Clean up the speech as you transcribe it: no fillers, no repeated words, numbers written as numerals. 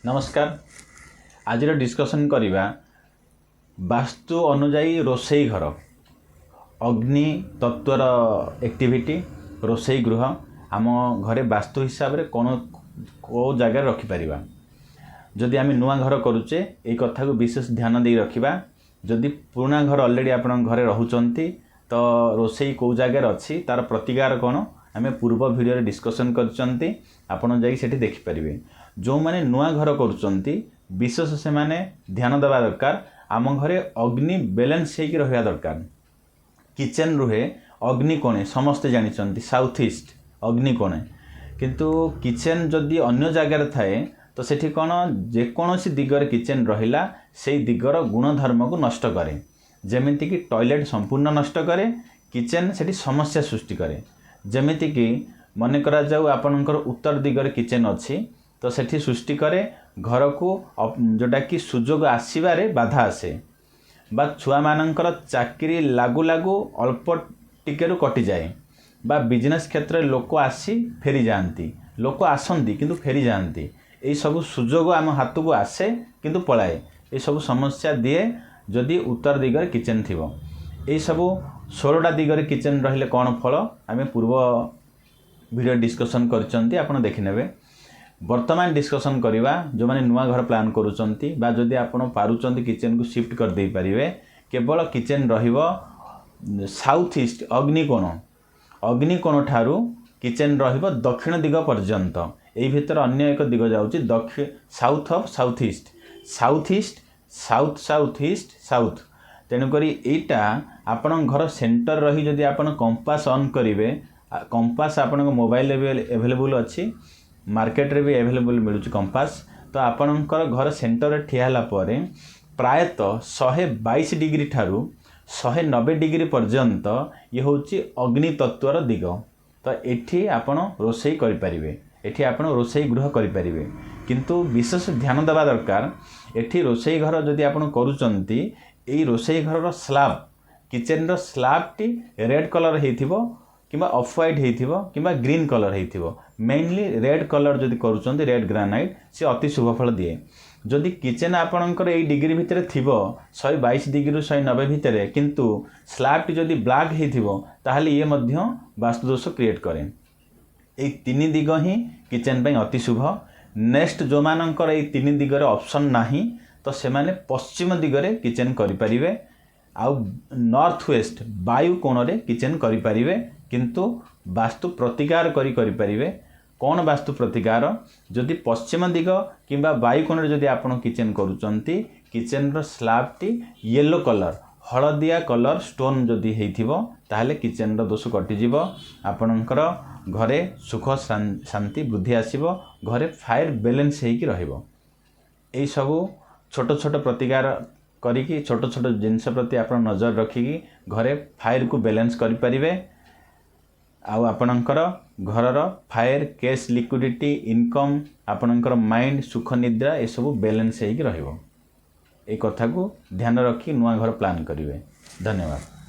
नमस्कार। आज डिस्कसन करिबा वास्तु अनुजाई रोसई घर अग्नि तत्वर एक्टिविटी रोसई गृह आम घरे वास्तु हिसाब रे कौन को जगह रखिपर जदि आम नुआ घर करुचे ये कथा को विशेष ध्यान दे रखा। जदि पुराना घर अलरेडी आप घरे रोचंती तो रोसई कौ जगार अच्छी तार प्रतिकार कौन आम पूर्व वीडियो डिस्कसन करचंती आपण जाई सेठी देखि परिबे। जो माने नुआ घर करुचंती विशेष से माने ध्यान देवा दरकार। आम घरे अग्नि बैलेंस होइक रहिया दरकार। किचन रुहे अग्नि कोणे समस्ते जानिचंती साउथ ईस्ट अग्नि कोणे, किंतु किचन जदि अन्य जगार थाए तो सेठी कौन जेकोसी दिगरे किचन रहिला से दिगर गुणधर्म को नष्ट करे। जेमिति कि टॉयलेट संपूर्ण नष्ट करे, किचन सेठी समस्या सृष्टि करे। जेमिति कि मन करा जाऊ आपनकर उत्तर दिगरे किचन अच्छी तो सेठी सृष्टि करे घर को जोटा कि सुजोग आसबारे बाधा आसे बा छुआ मानकर चाकरी लागू लागू अल्प टिकेरु कटि जाए बा बिजनेस क्षेत्र में लोक आसी फेरी जाती, लोक आसती किंतु फेरी जाती। यही सब सुजोग आम हाथ को आसे किंतु पलाए। ये सब समस्या दिए जदि उत्तर दिगरे किचन थी। यही सब 16टा दिगरे किचन रहिले कौन फल आम पूर्व वीडियो डिस्कसन करचंती आपण देखिनेबे। वर्तमान डिस्कसन करवा जो माने नुआ घर प्लान करूचंती बा जदि आपण पारुचंती किचन को शिफ्ट कर दे परिवे। केवल किचन रहिबो साउथ ईस्ट अग्निकोण ठारू किचन रहिबो दक्षिण दिग पर्यंत। एही भितर अन्य एक दिग जाउची दक्षिण south of south east south south east south. तेणुकरी एटा आपण घर सेंटर रही जदि आपण कंपास ऑन करिवे, कंपास आपण मोबाइल अवेलेबल अच्छी मार्केट रे भी अवेलेबल मिलूँ कंपास। तो आपणकर घर सेंटर रे ठिया होला परे प्रायतः 122 डिग्री ठारू 190 डिग्री पर्यंत ये होची अग्नि तत्वर दिग। तो एठी आपण रोसई करि परिबे, एठी आपण रोसई गृह करि परिबे। किंतु विशेष ध्यान देवा दरकार। एठी रोसई घर जदि आपण करूचंती एई रोसई घर रो स्लैब किचन रो स्लैब टी रेड कलर हेथिबो किंबा ऑफ व्हाइट हेथिबो किंबा ग्रीन कलर हेथिबो। मेनली रेड कलर जदि करूचंती रेड ग्रानाइट से अति शुभ फल दिए। जदि किचन आपणकर एई डिग्री भितर थिबो 122 डिग्री 190 भितर किंतु स्लैब टी जदि ब्लैक हेथिबो ताहले ये मध्य वास्तु दोष क्रिएट करे। एई तीन दिग ही किचन पई अति शुभ। नेक्स्ट जो मानकर एई तीन दिगरे ऑप्शन नाही तो से माने पश्चिम दिगरे किचन करि परिबे आउ नॉर्थ वेस्ट वायु कोण रे किचन करि परिबे। किंतु वास्तु प्रतिकार करि परिबे। कौन वास्तु प्रतिकार जदि पश्चिम दिग किंबा वायु कोण रे जदि आपण किचन करूचंती किचन रो स्लैब टी येलो कलर हलदिया कलर स्टोन जदि हेथिबो ताहले किचन रो दोष कटि जिवो। आपणकर घरे सुख शांति वृद्धि आसीबो, घरे फायर बैलेंस हेकी रहिबो। एई सब छोट छोट प्रतिकार करिकी छोट छोट जिनस प्रति आपण नजर रखिकी घरे फायर को बैलेंस करि परिबे। आउ आपणकर घरर फायर कैश लिक्विडिटी इनकम आपणकर माइंड सुख निद्रा ये सब बैलेंस हेकी रहिबो। ए कथा को ध्यान रखी नुआ घर प्लान करिवे। धन्यवाद।